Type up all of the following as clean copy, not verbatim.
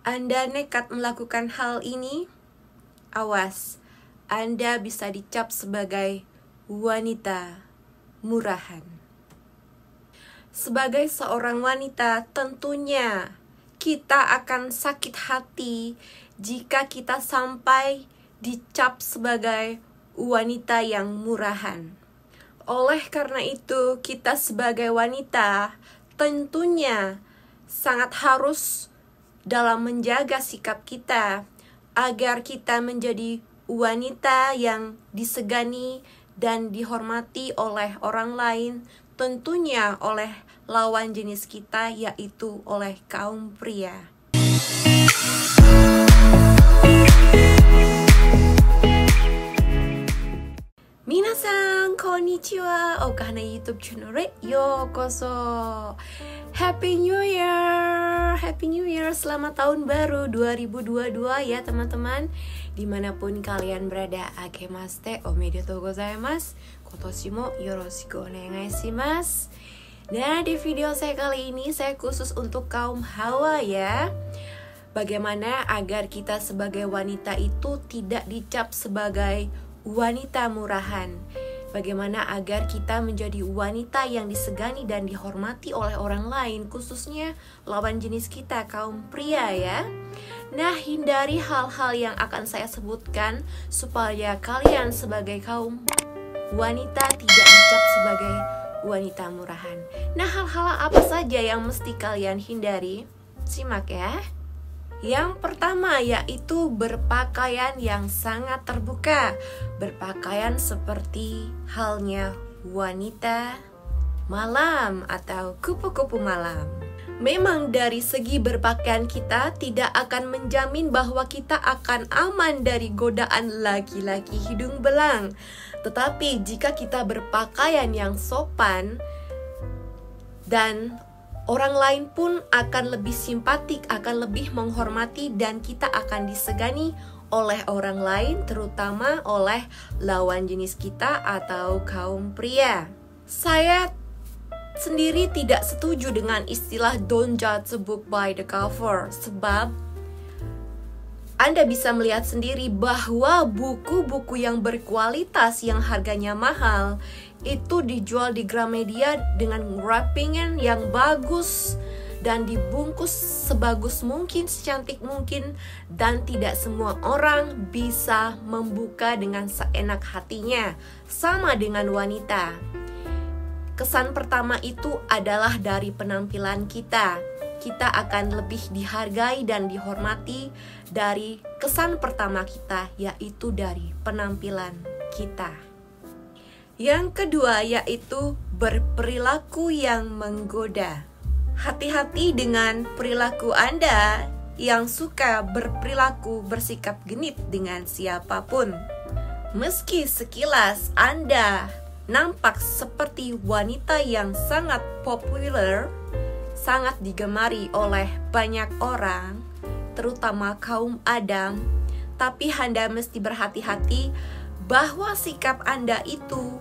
Anda nekat melakukan hal ini, awas, Anda bisa dicap sebagai wanita murahan. Sebagai seorang wanita, tentunya kita akan sakit hati jika kita sampai dicap sebagai wanita yang murahan. Oleh karena itu, kita sebagai wanita tentunya sangat harus dalam menjaga sikap kita agar kita menjadi wanita yang disegani dan dihormati oleh orang lain, tentunya oleh lawan jenis kita, yaitu oleh kaum pria. Minasan konnichiwa, Okahana YouTube channel yokoso. Happy New Year, Happy New Year, selamat tahun baru 2022 ya teman-teman. Dimanapun kalian berada, akemashite omedetou gozaimasu. Kotoshi mo yoroshiku onegai shimasu. Nah, di video saya kali ini saya khusus untuk kaum hawa ya. Bagaimana agar kita sebagai wanita itu tidak dicap sebagai wanita murahan. Bagaimana agar kita menjadi wanita yang disegani dan dihormati oleh orang lain, khususnya lawan jenis kita, kaum pria ya. Nah, hindari hal-hal yang akan saya sebutkan supaya kalian sebagai kaum wanita tidak dicap sebagai wanita murahan. Nah, hal-hal apa saja yang mesti kalian hindari? Simak ya. Yang pertama yaitu berpakaian yang sangat terbuka. Berpakaian seperti halnya wanita malam atau kupu-kupu malam. Memang dari segi berpakaian kita tidak akan menjamin bahwa kita akan aman dari godaan laki-laki hidung belang. Tetapi jika kita berpakaian yang sopan dan orang lain pun akan lebih simpatik, akan lebih menghormati, dan kita akan disegani oleh orang lain, terutama oleh lawan jenis kita atau kaum pria. Saya sendiri tidak setuju dengan istilah don't judge a book by the cover, sebab Anda bisa melihat sendiri bahwa buku-buku yang berkualitas yang harganya mahal itu dijual di Gramedia dengan wrapping yang bagus dan dibungkus sebagus mungkin, secantik mungkin, dan tidak semua orang bisa membuka dengan seenak hatinya. Sama dengan wanita. Kesan pertama itu adalah dari penampilan kita. Kita akan lebih dihargai dan dihormati dari kesan pertama kita, yaitu dari penampilan kita. Yang kedua yaitu berperilaku yang menggoda. Hati-hati dengan perilaku Anda yang suka berperilaku bersikap genit dengan siapapun. Meski sekilas Anda nampak seperti wanita yang sangat populer, sangat digemari oleh banyak orang, terutama kaum Adam, tapi Anda mesti berhati-hati bahwa sikap Anda itu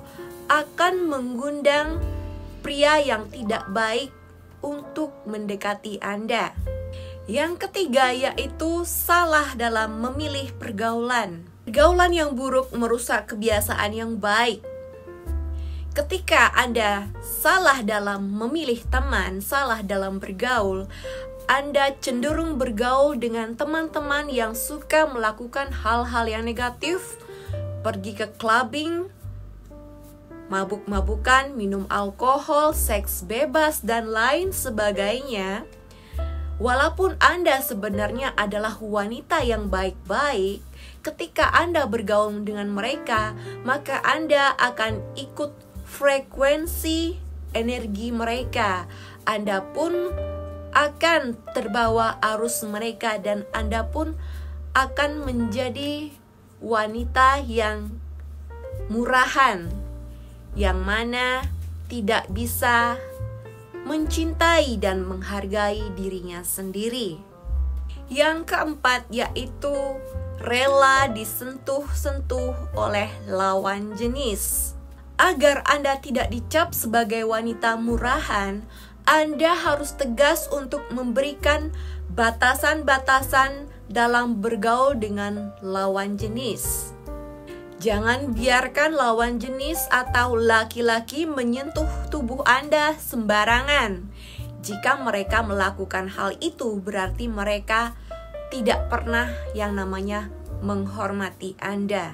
akan mengundang pria yang tidak baik untuk mendekati Anda. Yang ketiga yaitu salah dalam memilih pergaulan. Pergaulan yang buruk merusak kebiasaan yang baik. Ketika Anda salah dalam memilih teman, salah dalam bergaul, Anda cenderung bergaul dengan teman-teman yang suka melakukan hal-hal yang negatif, pergi ke clubbing, mabuk-mabukan, minum alkohol, seks bebas, dan lain sebagainya. Walaupun Anda sebenarnya adalah wanita yang baik-baik, ketika Anda bergaul dengan mereka, maka Anda akan ikut frekuensi energi mereka. Anda pun akan terbawa arus mereka dan Anda pun akan menjadi wanita yang murahan, yang mana tidak bisa mencintai dan menghargai dirinya sendiri. Yang keempat yaitu rela disentuh-sentuh oleh lawan jenis. Agar Anda tidak dicap sebagai wanita murahan, Anda harus tegas untuk memberikan batasan-batasan dalam bergaul dengan lawan jenis. Jangan biarkan lawan jenis atau laki-laki menyentuh tubuh Anda sembarangan. Jika mereka melakukan hal itu, berarti mereka tidak pernah yang namanya menghormati Anda.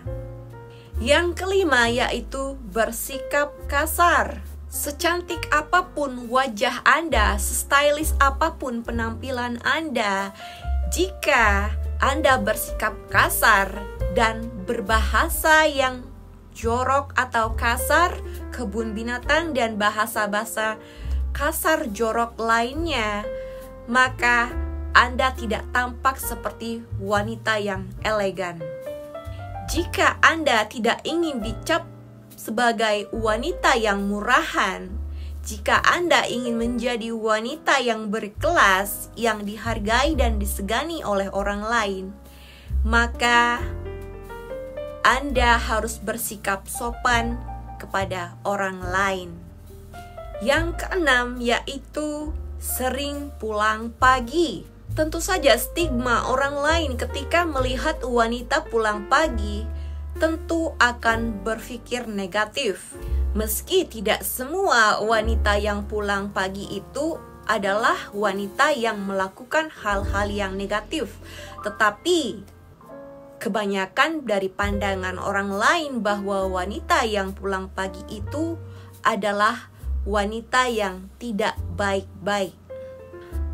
Yang kelima yaitu bersikap kasar. Secantik apapun wajah Anda, sestylish apapun penampilan Anda, jika Anda bersikap kasar dan berbahasa yang jorok atau kasar, kebun binatang dan bahasa-bahasa kasar jorok lainnya, maka Anda tidak tampak seperti wanita yang elegan. Jika Anda tidak ingin dicap sebagai wanita yang murahan, jika Anda ingin menjadi wanita yang berkelas, yang dihargai dan disegani oleh orang lain, maka Anda harus bersikap sopan kepada orang lain. Yang keenam yaitu sering pulang pagi. Tentu saja stigma orang lain ketika melihat wanita pulang pagi tentu akan berpikir negatif. Meski tidak semua wanita yang pulang pagi itu adalah wanita yang melakukan hal-hal yang negatif, tetapi kebanyakan dari pandangan orang lain bahwa wanita yang pulang pagi itu adalah wanita yang tidak baik-baik.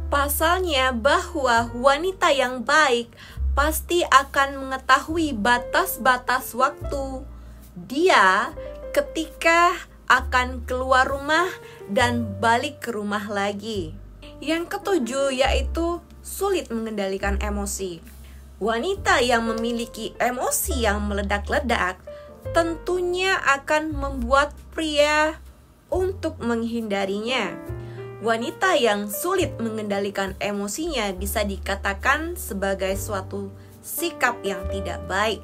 Pasalnya bahwa wanita yang baik pasti akan mengetahui batas-batas waktu dia ketika akan keluar rumah dan balik ke rumah lagi. Yang ketujuh yaitu sulit mengendalikan emosi. Wanita yang memiliki emosi yang meledak-ledak tentunya akan membuat pria untuk menghindarinya. Wanita yang sulit mengendalikan emosinya bisa dikatakan sebagai suatu sikap yang tidak baik.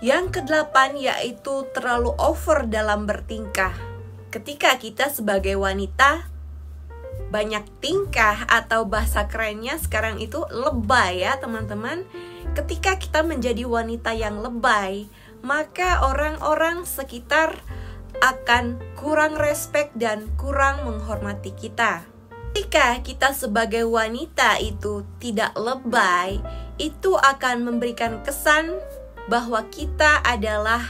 Yang kedelapan yaitu terlalu over dalam bertingkah. Ketika kita sebagai wanita banyak tingkah atau bahasa kerennya sekarang itu lebay ya teman-teman. Ketika kita menjadi wanita yang lebay, maka orang-orang sekitar akan kurang respek dan kurang menghormati kita. Ketika kita sebagai wanita itu tidak lebay, itu akan memberikan kesan bahwa kita adalah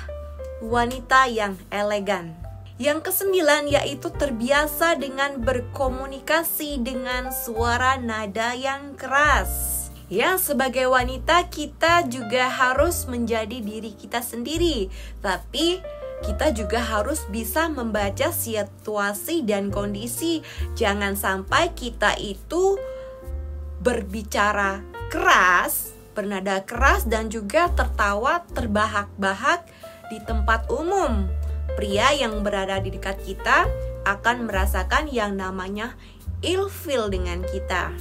wanita yang elegan. Yang kesembilan yaitu terbiasa dengan berkomunikasi dengan suara nada yang keras. Ya, sebagai wanita kita juga harus menjadi diri kita sendiri, tapi kita juga harus bisa membaca situasi dan kondisi. Jangan sampai kita itu berbicara keras, bernada keras dan juga tertawa terbahak-bahak di tempat umum. Pria yang berada di dekat kita akan merasakan yang namanya ilfeel dengan kita.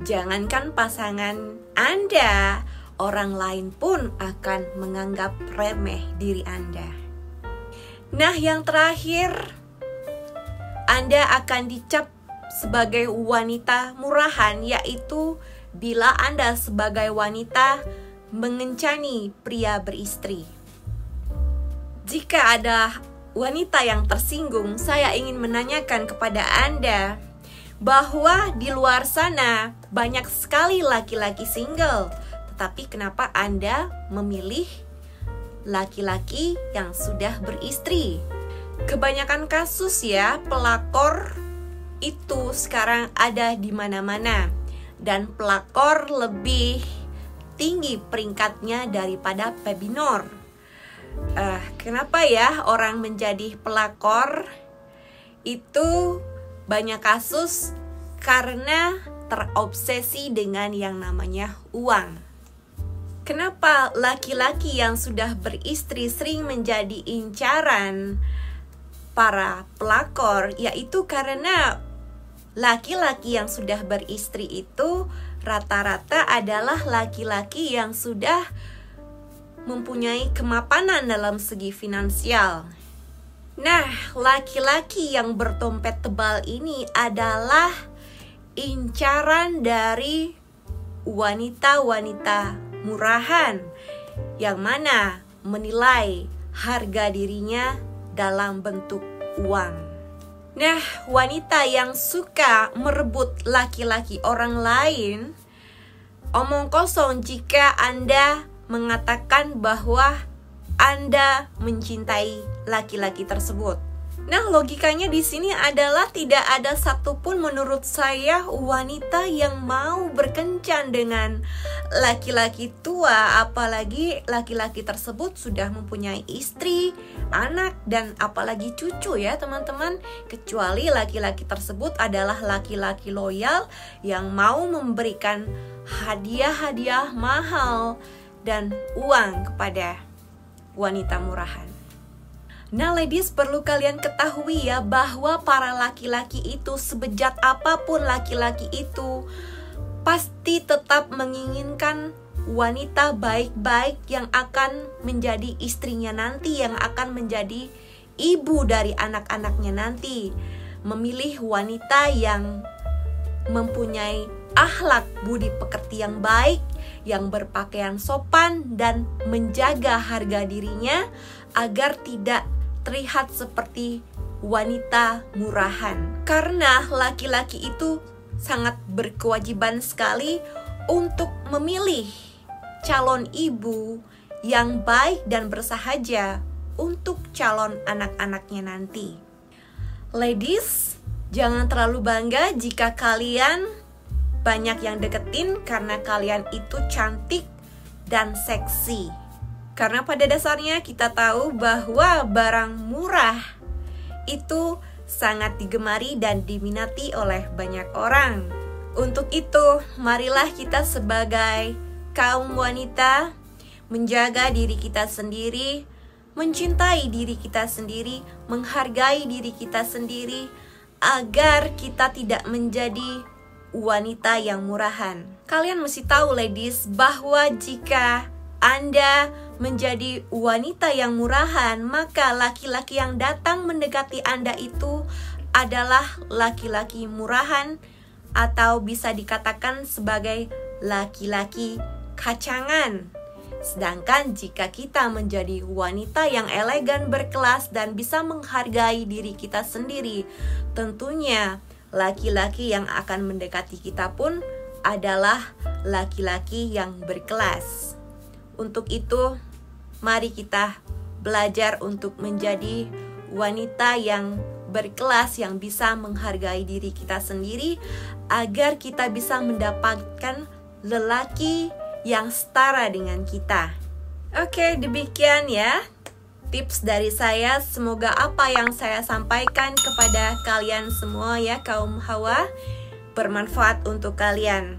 Jangankan pasangan Anda, orang lain pun akan menganggap remeh diri Anda. Nah, yang terakhir, Anda akan dicap sebagai wanita murahan, yaitu bila Anda sebagai wanita mengencani pria beristri. Jika ada wanita yang tersinggung, saya ingin menanyakan kepada Anda bahwa di luar sana banyak sekali laki-laki single, tetapi kenapa Anda memilih laki-laki yang sudah beristri? Kebanyakan kasus ya, pelakor itu sekarang ada di mana-mana, dan pelakor lebih tinggi peringkatnya daripada pebinor. Kenapa ya orang menjadi pelakor? Itu banyak kasus karena terobsesi dengan yang namanya uang. Kenapa laki-laki yang sudah beristri sering menjadi incaran para pelakor? Yaitu karena laki-laki yang sudah beristri itu rata-rata adalah laki-laki yang sudah mempunyai kemapanan dalam segi finansial. Nah, laki-laki yang berdompet tebal ini adalah incaran dari wanita-wanita murahan yang mana menilai harga dirinya dalam bentuk uang. Nah, wanita yang suka merebut laki-laki orang lain, omong kosong jika Anda mengatakan bahwa Anda mencintai laki-laki tersebut. Nah, logikanya di sini adalah tidak ada satupun menurut saya wanita yang mau berkencan dengan laki-laki tua, apalagi laki-laki tersebut sudah mempunyai istri, anak, dan apalagi cucu ya teman-teman. Kecuali laki-laki tersebut adalah laki-laki loyal yang mau memberikan hadiah-hadiah mahal dan uang kepada wanita murahan. Nah ladies, perlu kalian ketahui ya bahwa para laki-laki itu, sebejat apapun laki-laki itu, pasti tetap menginginkan wanita baik-baik yang akan menjadi istrinya nanti, yang akan menjadi ibu dari anak-anaknya nanti. Memilih wanita yang mempunyai akhlak budi pekerti yang baik, yang berpakaian sopan dan menjaga harga dirinya agar tidak terlihat seperti wanita murahan. Karena laki-laki itu sangat berkewajiban sekali untuk memilih calon ibu yang baik dan bersahaja untuk calon anak-anaknya nanti. Ladies, jangan terlalu bangga jika kalian banyak yang deketin karena kalian itu cantik dan seksi. Karena pada dasarnya kita tahu bahwa barang murah itu sangat digemari dan diminati oleh banyak orang. Untuk itu, marilah kita sebagai kaum wanita menjaga diri kita sendiri, mencintai diri kita sendiri, menghargai diri kita sendiri, agar kita tidak menjadi wanita yang murahan. Kalian mesti tahu ladies, bahwa jika Anda menjadi wanita yang murahan, maka laki-laki yang datang mendekati Anda itu adalah laki-laki murahan, atau bisa dikatakan sebagai laki-laki kacangan. Sedangkan jika kita menjadi wanita yang elegan, berkelas, dan bisa menghargai diri kita sendiri, tentunya laki-laki yang akan mendekati kita pun adalah laki-laki yang berkelas. Untuk itu, mari kita belajar untuk menjadi wanita yang berkelas, yang bisa menghargai diri kita sendiri, agar kita bisa mendapatkan lelaki yang setara dengan kita. Oke, demikian ya tips dari saya. Semoga apa yang saya sampaikan kepada kalian semua ya kaum hawa bermanfaat untuk kalian.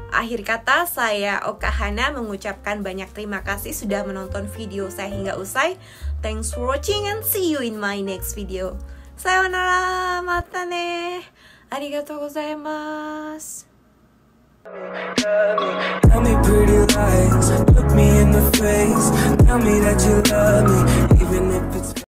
Akhir kata, saya Oka Hana mengucapkan banyak terima kasih sudah menonton video saya hingga usai. Thanks for watching and see you in my next video. Sayonara, mata ne. Arigatou gozaimasu. Tell me pretty lies, look me in the face, tell me that you love me, even if it's